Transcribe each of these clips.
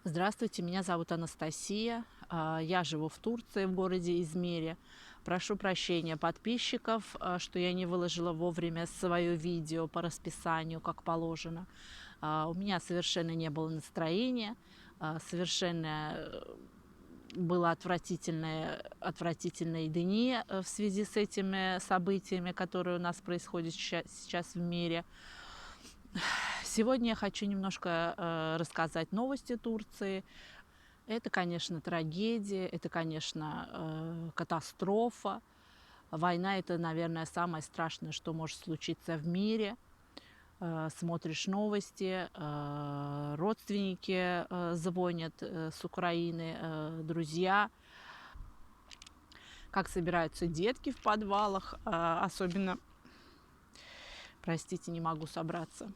Здравствуйте, меня зовут Анастасия. Я живу в Турции, в городе Измире. Прошу прощения подписчиков, что я не выложила вовремя свое видео по расписанию, как положено. У меня совершенно не было настроения, совершенно было отвратительные дни в связи с этими событиями, которые у нас происходят сейчас в мире. Сегодня я хочу немножко рассказать новости Турции. Это, конечно, трагедия, это, конечно, катастрофа. Война – это, наверное, самое страшное, что может случиться в мире. Смотришь новости, родственники звонят с Украины, друзья, как собираются детки в подвалах, особенно, простите, не могу собраться,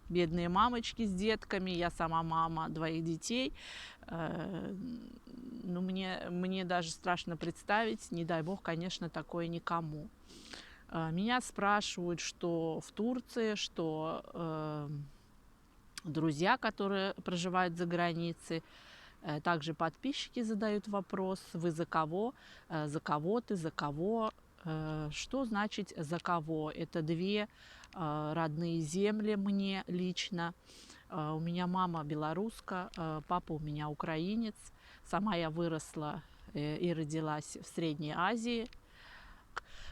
бедные мамочки с детками, я сама мама двоих детей. Ну, мне даже страшно представить, не дай бог, конечно, такое никому. Меня спрашивают, что в Турции, что друзья, которые проживают за границей, также подписчики задают вопрос: вы за кого? За кого ты? За кого? Что значит за кого? Это две родные земли мне лично. У меня мама белоруска, папа у меня украинец. Сама я выросла и родилась в Средней Азии.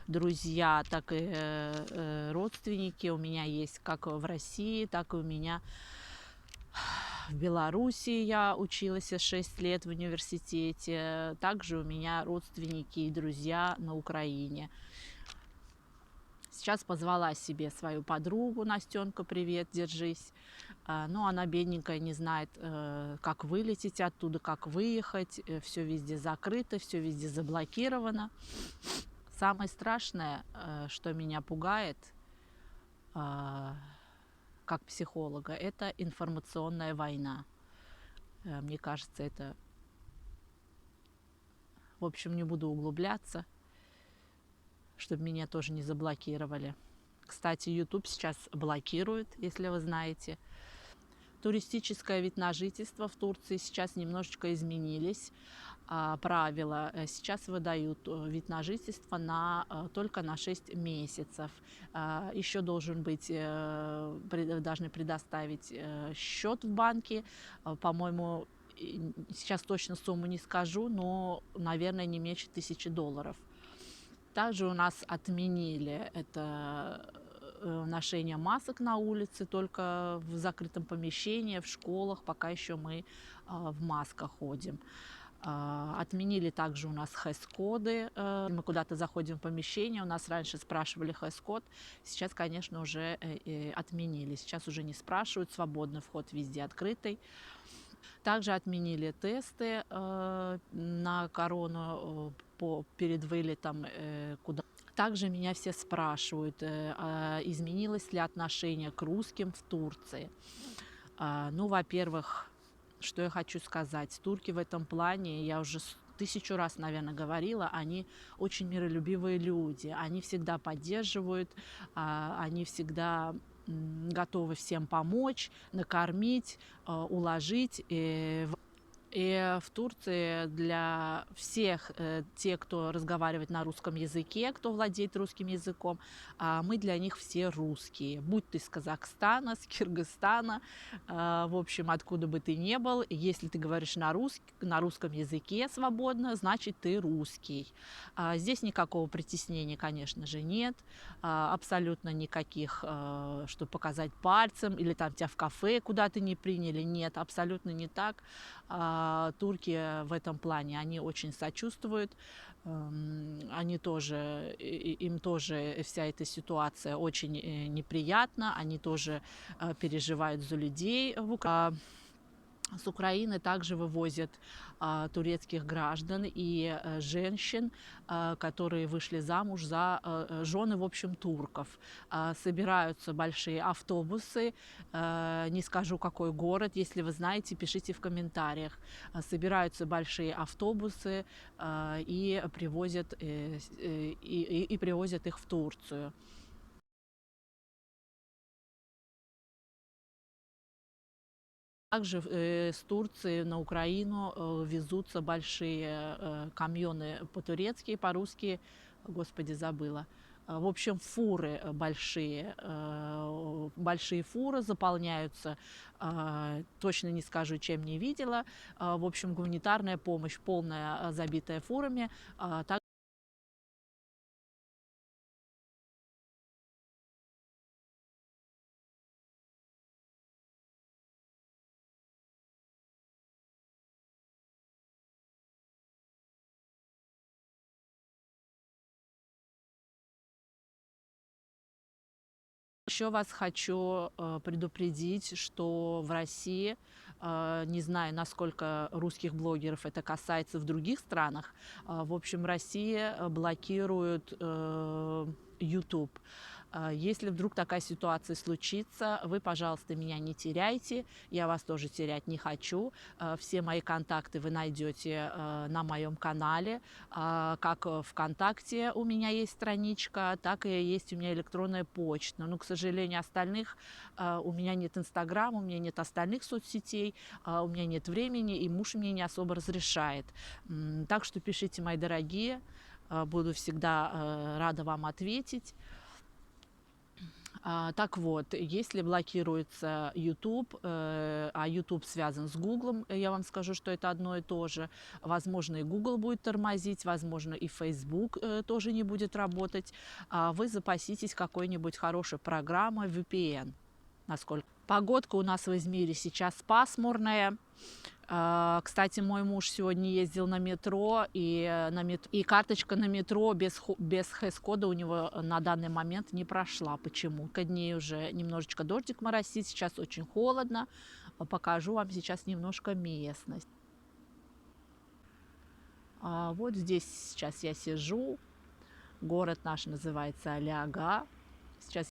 Друзья, так и родственники у меня есть как в России, так и у меня в Белоруссии. Я училась 6 лет в университете. Также у меня родственники и друзья на Украине. Сейчас позвала себе свою подругу: Настенка, привет, держись. Но она, бедненькая, не знает, как вылететь оттуда, как выехать. Все везде закрыто, все везде заблокировано. Самое страшное, что меня пугает, как психолога, это информационная война. Мне кажется, это... В общем, не буду углубляться, чтобы меня тоже не заблокировали. Кстати, YouTube сейчас блокирует, если вы знаете. Туристическое вид на жительство в Турции сейчас немножечко изменились. Правила. Сейчас выдают вид на жительство только на 6 месяцев. Еще должен быть, должны предоставить счет в банке. По-моему, сейчас точно сумму не скажу, но, наверное, не меньше $1000. Также у нас отменили это ношение масок на улице, только в закрытом помещении, в школах, пока еще мы в масках ходим. Отменили также у нас хэс-коды. Мы куда-то заходим в помещение, у нас раньше спрашивали хэс-код, сейчас, конечно, уже отменили. Сейчас уже не спрашивают, свободный вход везде открытый. Также отменили тесты на корону перед вылетом куда. Также меня все спрашивают, изменилось ли отношение к русским в Турции. Ну, во-первых, что я хочу сказать. Турки в этом плане, я уже 1000 раз, наверное, говорила, они очень миролюбивые люди. Они всегда поддерживают, они всегда готовы всем помочь, накормить, уложить. И в Турции для всех тех, кто разговаривает на русском языке, кто владеет русским языком, мы для них все русские. Будь ты с Казахстана, с Кыргызстана, в общем, откуда бы ты ни был, если ты говоришь на русском языке свободно, значит, ты русский. Здесь никакого притеснения, конечно же, нет. Абсолютно никаких, чтобы показать пальцем, или там тебя в кафе куда-то не приняли. Нет, абсолютно не так. Турки в этом плане, они очень сочувствуют, они тоже, им тоже вся эта ситуация очень неприятна, они тоже переживают за людей в Украине. С Украины также вывозят турецких граждан и женщин, которые вышли замуж за жены, в общем, турков. Собираются большие автобусы, не скажу, какой город, если вы знаете, пишите в комментариях. Собираются большие автобусы и привозят их в Турцию. Также с Турции на Украину везутся большие камёны по-турецки, по-русски, господи, забыла. В общем, фуры большие фуры заполняются, точно не скажу, чем не видела. В общем, гуманитарная помощь полная, забитая фурами. Еще вас хочу предупредить, что в России, не знаю, насколько русских блогеров это касается в других странах, в общем, Россия блокирует YouTube. Если вдруг такая ситуация случится, вы, пожалуйста, меня не теряйте, я вас тоже терять не хочу. Все мои контакты вы найдете на моем канале, как ВКонтакте у меня есть страничка, так и есть у меня электронная почта. Но, к сожалению, остальных у меня нет Инстаграма, у меня нет остальных соцсетей, у меня нет времени, и муж мне не особо разрешает. Так что пишите, мои дорогие, буду всегда рада вам ответить. Так вот, если блокируется YouTube, а YouTube связан с Google, я вам скажу, что это одно и то же. Возможно, и Google будет тормозить, возможно, и Facebook тоже не будет работать. Вы запаситесь какой-нибудь хорошей программой VPN. Насколько погодка у нас в Измире сейчас пасмурная. Кстати, мой муж сегодня ездил на метро, и карточка на метро без хэс-кода у него на данный момент не прошла. Почему? К дней уже немножечко дождик моросит, сейчас очень холодно. Покажу вам сейчас немножко местность. Вот здесь сейчас я сижу. Город наш называется Алиага. Сейчас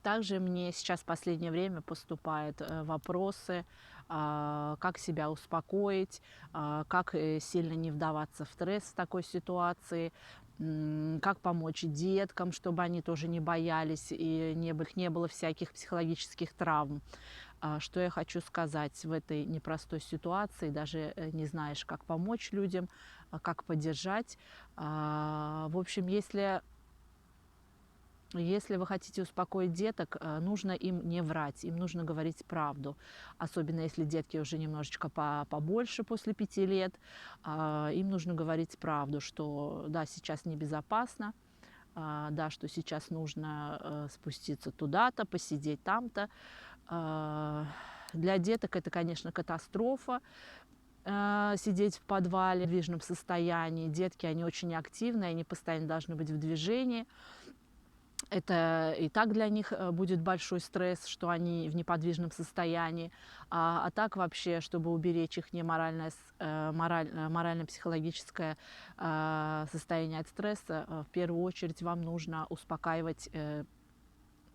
также мне сейчас в последнее время поступают вопросы, как себя успокоить, как сильно не вдаваться в стресс в такой ситуации, как помочь деткам, чтобы они тоже не боялись и не было всяких психологических травм. Что я хочу сказать в этой непростой ситуации, даже не знаешь, как помочь людям, как поддержать. В общем, если вы хотите успокоить деток, нужно им не врать, им нужно говорить правду. Особенно если детки уже немножечко побольше, после 5 лет, им нужно говорить правду, что да, сейчас небезопасно, да, что сейчас нужно спуститься туда-то, посидеть там-то. Для деток это, конечно, катастрофа, сидеть в подвале в движном состоянии. Детки, они очень активные, они постоянно должны быть в движении. Это и так для них будет большой стресс, что они в неподвижном состоянии. А так вообще, чтобы уберечь их морально-психологическое состояние от стресса, в первую очередь вам нужно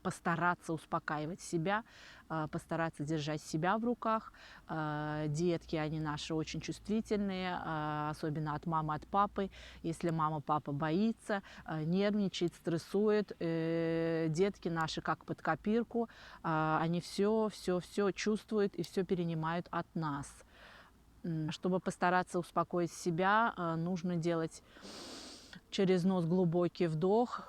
постараться успокаивать себя, постараться держать себя в руках. Детки, они наши очень чувствительные, особенно от мамы, от папы. Если мама, папа боится, нервничает, стрессует, детки наши как под копирку, они все чувствуют и все перенимают от нас. Чтобы постараться успокоить себя, нужно делать через нос глубокий вдох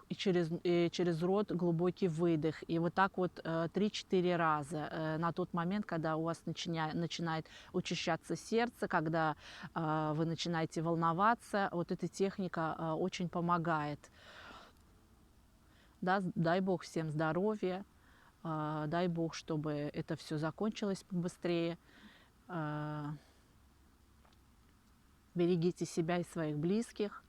и через рот глубокий выдох. И вот так вот 3-4 раза на тот момент, когда у вас начинает учащаться сердце, когда вы начинаете волноваться. Вот эта техника очень помогает. Да, дай Бог всем здоровья, дай Бог, чтобы это все закончилось побыстрее. Берегите себя и своих близких.